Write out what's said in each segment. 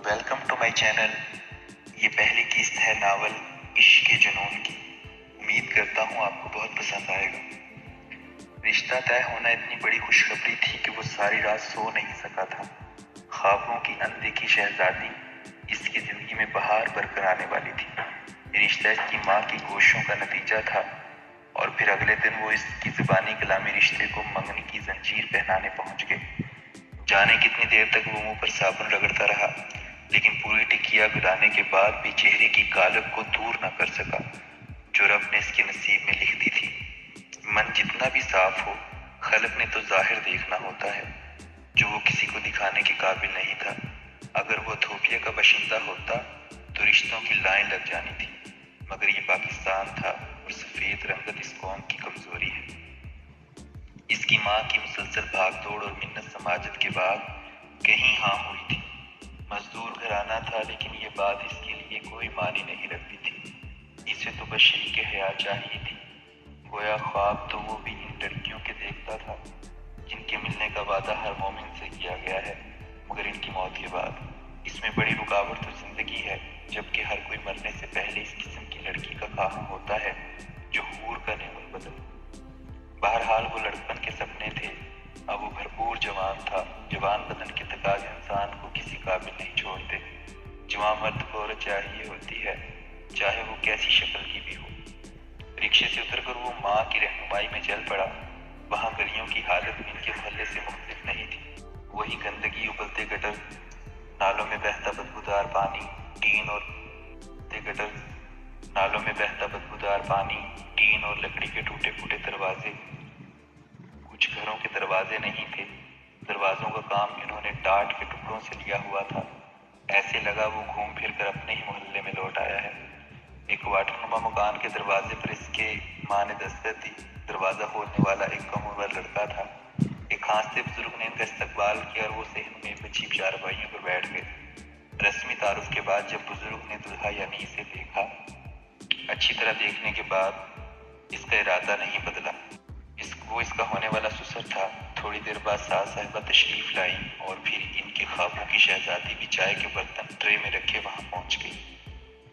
Welcome to my channel. یہ پہلی قسط ہے ناول عشق کے جنون کی. امید کرتا ہوں آپ کو بہت پسند آئے گا. رشتہ طے ہونا اتنی بڑی خوشخبری تھی کہ وہ ساری رات سو نہیں سکا تھا. خوابوں کی اندیکھی شہزادی اس کی زندگی میں بہار برقرار آنے والی تھی. رشتہ اس کی ماں کی کوششوں کا نتیجہ تھا اور پھر اگلے دن وہ اس کی زبانی کلامی رشتے کو منگنی کی زنجیر پہنانے پہنچ گئے. جانے کتنی دیر تک وہ منہ پر صابن رگڑتا رہا لیکن پوری ٹکیا گرانے کے بعد بھی چہرے کی کالک کو دور نہ کر سکا جو رب نے اس کے نصیب میں لکھ دی تھی. من جتنا بھی صاف ہو، خلق نے تو ظاہر دیکھنا ہوتا ہے جو وہ کسی کو دکھانے کے قابل نہیں تھا. اگر وہ تھوپیا کا باشندہ ہوتا تو رشتوں کی لائن لگ جانی تھی، مگر یہ پاکستان تھا اور سفید رنگت اس قوم کی کمزوری ہے. اس کی ماں کی مسلسل بھاگ دوڑ اور منت سماجت کے بعد کہیں ہاں ہوئی تھی. مزدور گھرانہ تھا لیکن یہ بات اس کے لیے کوئی معنی نہیں رکھتی تھی. اسے تو بس شریک حیات چاہیے تھی. گویا خواب تو وہ بھی ان لڑکیوں کے دیکھتا تھا جن کے ملنے کا وعدہ ہر مومن سے کیا گیا ہے مگر ان کی موت کے بعد. اس میں بڑی رکاوٹ تو زندگی ہے، جبکہ ہر کوئی مرنے سے پہلے اس قسم کی لڑکی کا خواہاں ہوتا ہے جو حور کا نعمت بدل. بہرحال وہ لڑکپن کے سپنے تھے. اب وہ بھرپور جوان تھا. جوان بدن کے تقاضے انسان کو کسی قابل نہیں چھوڑتے. جوان مرد کو عورت چاہیے ہوتی ہے، چاہے وہ کیسی شکل کی بھی ہو. رکشے سے اتر کر وہ ماں کی رہنمائی میں چل پڑا. وہاں گلیوں کی حالت ان کے محلے سے مختلف نہیں تھی. وہی گندگی، ابلتے گٹر، نالوں میں بہتا بدبودار پانی، ٹین اور لکڑی کے ٹوٹے پھوٹے دروازے. کچھ گھروں کے دروازے نہیں تھے. دروازوں کا کام انہوں نے ٹاٹ کے ٹکڑوں سے لیا ہوا تھا. ایسے لگا وہ گھوم پھر کر اپنے ہی محلے میں لوٹ آیا ہے. ایک واٹر نما مکان کے دروازے پر اس کے ماں نے دستک دی. دروازہ کھولنے والا ایک کم عمر لڑکا تھا. ایک ہانستے بزرگ نے ان کا استقبال کیا اور وہ صحن میں بچھی چارپائیوں پر بیٹھ گئے. رسمی تعارف کے بعد جب بزرگ نے دلہا یعنی اسے دیکھا، اچھی طرح دیکھنے کے بعد اس کا ارادہ نہیں بدلا. وہ اس کا ہونے والا سسر تھا. تھوڑی دیر بعد ساس صاحبہ تشریف لائیں اور پھر ان کے خوابوں کی شہزادی بھی چائے کے برتن ٹرے میں رکھے وہاں پہنچ گئی.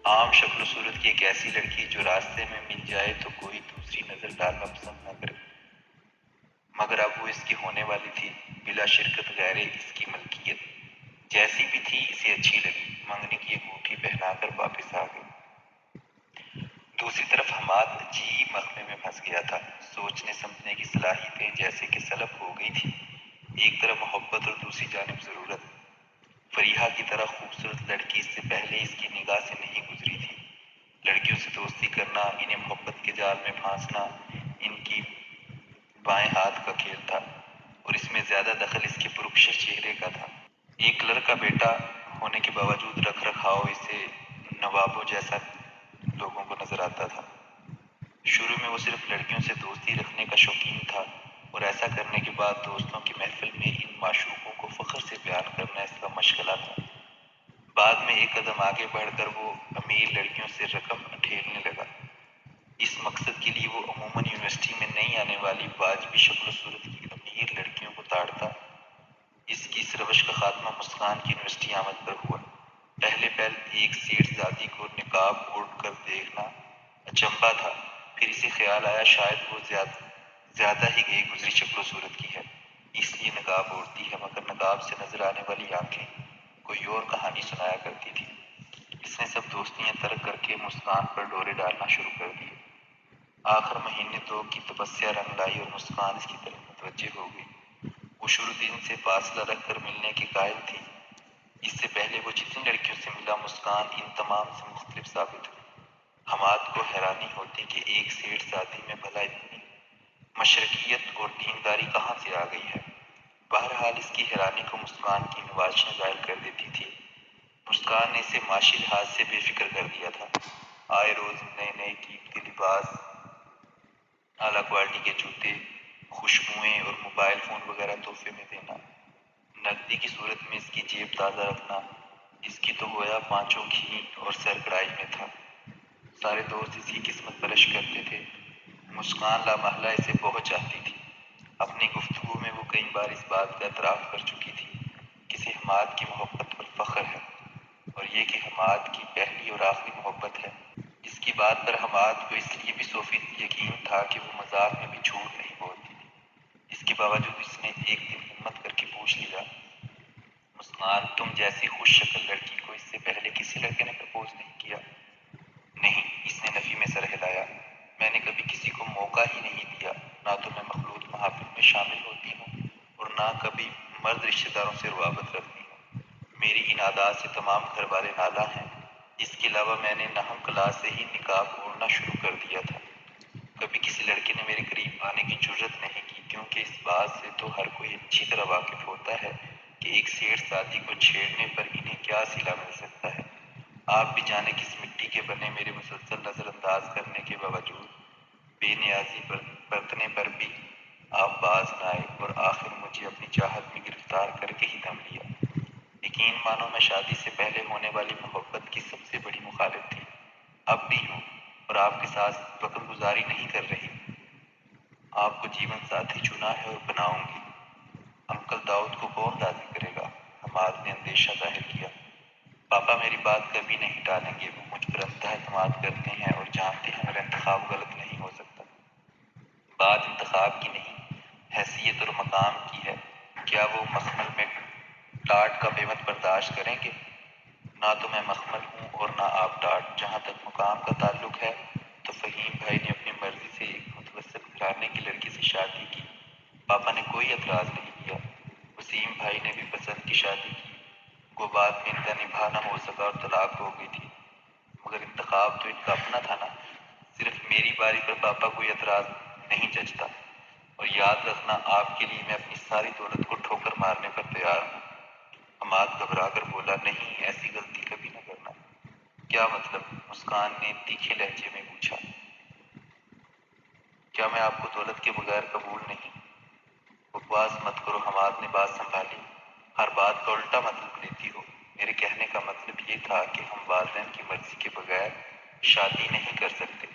عام شکل و صورت کی ایک ایسی لڑکی جو راستے میں مل جائے تو کوئی دوسری نظر ڈالنا پسند نہ کرے، مگر اب وہ اس کی ہونے والی تھی، بلا شرکت غیر اس کی ملکیت. جیسی بھی تھی اسے اچھی لگی. منگنی کی انگوٹھی پہنا کر واپس آ گئی. دوسری طرف حماد عجیب مخمے میں پھنس گیا تھا. سوچنے سمجھنے کی صلاحیتیں جیسے کہ سلب ہو گئی تھی. ایک طرف محبت اور دوسری جانب ضرورت. فریحہ کی طرح خوبصورت لڑکی اس سے پہلے اس کی نگاہ سے نہیں گزری تھی. لڑکیوں سے دوستی کرنا، انہیں محبت کے جال میں پھانسنا ان کی بائیں ہاتھ کا کھیل تھا اور اس میں زیادہ دخل اس کے پرکشش چہرے کا تھا. ایک لڑکا بیٹا ہونے کے باوجود رکھ رکھاؤ اسے نوابوں جیسا لوگوں کو نظر آتا تھا. شروع میں وہ صرف لڑکیوں سے دوستی رکھنے کا شوقین تھا اور ایسا کرنے کے بعد دوستوں کی محفل میں ان معشوقوں کو فخر سے بیان کرنا اس کا مشغلہ تھا. بعد میں ایک قدم آگے بڑھ کر وہ امیر لڑکیوں سے رقم اٹھیلنے لگا. اس مقصد کے لیے وہ عموماً یونیورسٹی میں نہیں آنے والی واجبی شکل و صورت کی امیر لڑکیوں کو تاڑتا. اس کی اس روش کا خاتمہ مسکان کی یونیورسٹی آمد پر ہوا. پہلے ایک سیٹھ زادی کو نقاب اوڑھ کر دیکھنا اچنبھا تھا. پھر اسے خیال آیا شاید وہ زیادہ ہی گئی گزری شکل و صورت کی ہے، اس لیے نقاب اوڑھتی ہے. مگر نقاب سے نظر آنے والی آنکھیں کوئی اور کہانی سنایا کرتی تھی. اس نے سب دوستیاں ترک کر کے مسکان پر ڈورے ڈالنا شروع کر دیے. آخر مہینے 2 کی تپسیا رنگ لائی اور مسکان اس کی طرف متوجہ ہو گئی. وہ شروع دن سے فاصلہ رکھ کر ملنے کے قائل تھی. اس سے پہلے وہ جتنی لڑکیوں سے ملا مسکان ان تمام سے مختلف ثابت ہوئی. حماد کو حیرانی ہوتی کہ ایک سیٹھ زادی میں بھلا اتنی مشرقیت اور دینداری کہاں سے آ گئی ہے. بہرحال اس کی حیرانی کو مسکان کی نوازشیں ظاہر کر دیتی تھی. مسکان نے اسے معاشی لحاظ سے بے فکر کر دیا تھا. آئے روز نئے نئے قیمتی لباس، اعلیٰ کوالٹی کے جوتے، خوشبوئیں اور موبائل فون وغیرہ تحفے میں دینا. نقدی کی صورت میں اس کی جیب تازہ رکھنا. اس کی تو گویا پانچوں گھی اور سر کڑائی میں تھا. سارے دوست اس کی قسمت پرش کرتے تھے. مسکان لامحالہ اسے بہت چاہتی تھی. اپنی گفتگو میں وہ کئی بار اس بات کا اعتراف کر چکی تھی کہ اسے حماد کی محبت پر فخر ہے. اور یہ کہ حماد کی پہلی اور آخری محبت ہے۔ اس کی بات پر حماد کو اس لیے بھی 100% یقین تھا کہ وہ مذاق میں بھی جھوٹ نہیں بولتی تھی۔ اس کے باوجود اس نے ایک دن ہمت کر کے پوچھ لیا، مسکان تم جیسی خوش شکل لڑکی کو اس سے پہلے کسی لڑکے نے پرپوز نہیں کیا؟ نہیں، اس نے نفی میں سر ہلایا، میں نے کبھی کسی کو موقع ہی نہیں دیا، نہ تو میں مخلوط محافل میں شامل ہوتی ہوں اور نہ کبھی مرد رشتہ داروں سے روابط رکھتی ہوں۔ میری ان عادات سے تمام گھر والے نالاں ہیں۔ اس کے علاوہ میں نے نہم کلاس سے ہی نقاب اوڑھنا شروع کر دیا تھا۔ کبھی کسی لڑکے نے میرے قریب آنے کی جرت نہیں کی، کیونکہ اس بات سے تو ہر کوئی اچھی طرح واقف ہوتا ہے کہ ایک سیٹھ ساتھی کو چھیڑنے پر انہیں کیا صلہ مل سکتا ہے۔ آپ بھی جانے کس مٹی کے بنے میرے مسلسل نظر انداز کرنے کے باوجود بے نیازی برتنے پر بھی آپ باز نہ آئے اور آخر مجھے اپنی چاہت میں گرفتار کر کے ہی دم لیا۔ یقین مانو میں شادی سے پہلے ہونے والی محبت کی سب سے بڑی مخالف تھی، اب بھی ہوں، اور آپ کے ساتھ وقت گزاری نہیں کر رہی۔ آپ کو جیون ساتھی چنا ہے اور بناؤں گی۔ انکل داؤد کو کون راضی کرے گا؟ حماد نے اندیشہ ظاہر کیا۔ پاپا میری بات کبھی نہیں ٹالیں گے، وہ مجھ پر انتہا اعتماد کرتے ہیں اور جانتے ہیں میرا انتخاب غلط نہیں ہو سکتا۔ بات انتخاب کی نہیں، حیثیت اور مقام کی ہے۔ کیا وہ مخمل میں ٹاٹ کا قیمت برداشت کریں گے؟ نہ تو میں مخمل ہوں اور نہ آپ ٹاٹ۔ جہاں تک مقام کا تعلق ہے تو فہیم بھائی نے اپنی مرضی سے ایک متوسط گھرانے کی لڑکی سے شادی کی، پاپا نے کوئی اعتراض نہیں کیا۔ وسیم بھائی نے بھی پسند کی شادی کی، وہ بات میں ان کا نبھا نہ ہو سکا اور طلاق ہو گئی تھی، مگر انتخاب تو ان کا اپنا تھا نا۔ صرف میری باری پر پاپا کوئی اعتراض نہیں جچتا، اور یاد رکھنا آپ کے لیے میں اپنی ساری دولت کو ٹھوکر مارنے پر تیار ہوں۔ حماد گھبرا کر بولا، نہیں، ایسی غلطی کبھی نہ کرنا۔ کیا مطلب؟ مسکان نے تیکھے لہجے میں پوچھا۔ کیا میں آپ کو دولت کے بغیر قبول نہیں؟ بکواس مت کرو، حماد نے بات سنبھالی، ہر بات کا الٹا مطلب لیتی ہو۔ میرے کہنے کا مطلب یہ تھا کہ ہم والدین کی مرضی کے بغیر شادی نہیں کر سکتے۔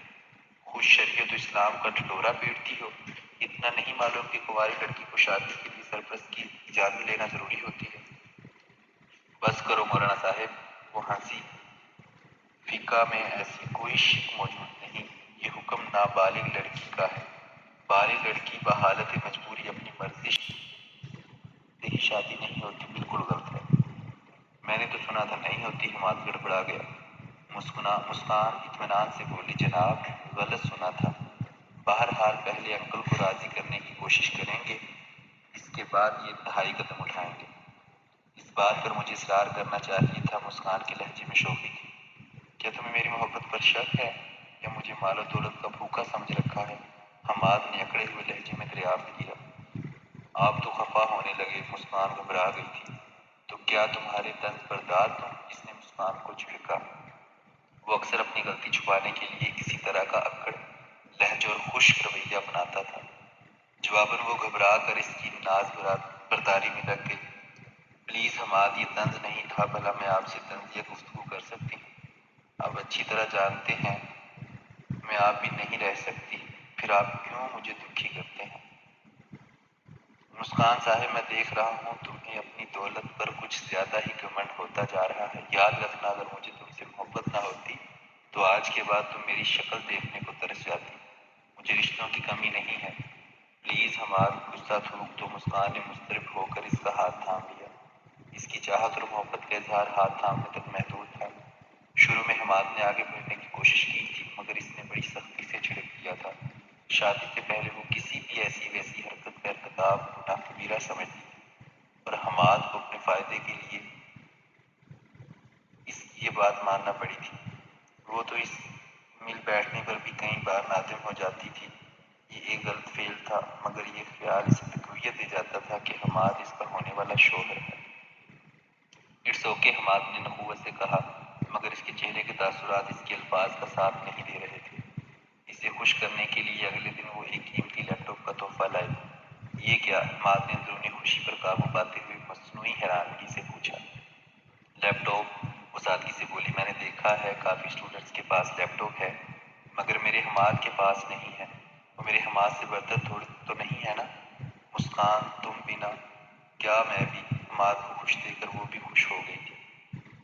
خوش شریعت و اسلام کا ڈھڈورا پیٹتی ہو؟ اتنا نہیں معلوم کہ کنواری لڑکی کو شادی کے لیے سرپرست کی اجازت لینا ضروری ہوتی ہے؟ بس کرو مولانا صاحب، وہ ہنسی۔ فقہ میں ایسی کوئی شک موجود نہیں، یہ حکم نابالغ لڑکی کا ہے۔ بالغ لڑکی بحالت مجبوری اپنی مرضی سے ہی شادی نہیں ہوتی، بالکل غلط ہے۔ میں نے تو سنا تھا نہیں ہوتی، حماد گڑبڑا گیا۔ مسکان اطمینان سے بولی، جناب غلط سنا تھا۔ بہرحال پہلے انکل کو راضی کرنے کی کوشش کریں گے، اس کے بعد یہ انتہائی قدم اٹھائیں گے۔ اس بات پر مجھے اصرار کرنا چاہیے تھا، مسکان کے لہجے میں شوخی تھی۔ کیا تمہیں میری محبت پر شک ہے یا مجھے مال و دولت کا بھوکا سمجھ رکھا ہے؟ حماد نے اکڑے ہوئے لہجے میں دریافت کیا۔ آپ تو خفا ہونے لگے، مسکان گھبرا گئی تھی۔ تو کیا تمہارے طنز بردار تم؟ اس نے مسکان کو جھڑکا۔ وہ اکثر اپنی غلطی چھپانے کے لیے اسی طرح کا اکڑ لہجہ اور خشک رویہ اپناتا تھا۔ جواباً وہ گھبرا کر اس کی ناز برداری میں لگ گئی۔ پلیز حماد، یہ طنز نہیں تھا، بھلا میں آپ سے طنزیہ گفتگو کر سکتی ہوں؟ آپ اچھی طرح جانتے ہیں میں آپ بھی نہیں رہ سکتی، پھر آپ کیوں مجھے دکھی کرتے ہیں؟ مسکان صاحب، میں دیکھ رہا ہوں تمہیں اپنی دولت پر کچھ زیادہ ہی گھمنڈ ہوتا جا رہا ہے۔ یاد رکھنا، اگر مجھے تم سے محبت نہ ہوتی تو آج کے بعد تم میری شکل دیکھنے کو ترس جاتی۔ مجھے رشتوں کی کمی نہیں ہے۔ پلیز حماد، غصہ تھوک تو مسکان نے مضطرب ہو کر اس کا ہاتھ تھام لیا۔ اس کی چاہت اور محبت کا اظہار ہاتھ تھامنے تک محدود تھا۔ شروع میں حماد نے آگے بڑھنے کی کوشش کی تھی، مگر اس نے بڑی سختی سے جھڑک دیا تھا۔ شادی سے پہلے وہ کسی بھی ایسی ویسی حرکت کا ارتکاب گناہ کبیرہ سمجھتی تھی، اور حماد کو اپنے فائدے کے لیے اس کی یہ بات ماننا پڑی تھی۔ وہ تو اس مل بیٹھنے پر بھی کئی بار نادم ہو جاتی تھی۔ یہ ایک غلط فعل تھا، مگر یہ خیال اسے تقویت دے جاتا تھا کہ حماد اس کا ہونے والا شوہر ہے۔ اٹس اوکے، حماد نے نخوت سے کہا، مگر اس کے چہرے کے تاثرات اس کے الفاظ کا ساتھ نہیں دے رہے تھے۔ اسے خوش کرنے کے لیے اگلے دن وہ ایک قیمتی لیپ ٹاپ کا تحفہ لائی۔ یہ کیا؟ حماد نے اندرونی خوشی پر قابو پاتے ہوئے مصنوعی حیرانگی سے پوچھا۔ لیپ ٹاپ؟ وہ سادگی سے بولی، میں نے دیکھا ہے کافی اسٹوڈنٹس کے پاس لیپ ٹاپ ہے، مگر میرے حماد کے پاس نہیں ہے۔ وہ میرے حماد سے برتر تھوڑی تو نہیں ہے نا؟ مسکان، تم بھی نہ، کیا میں بھی؟ حماد کو خوش دیکھ کر وہ بھی خوش ہو گئی تھی۔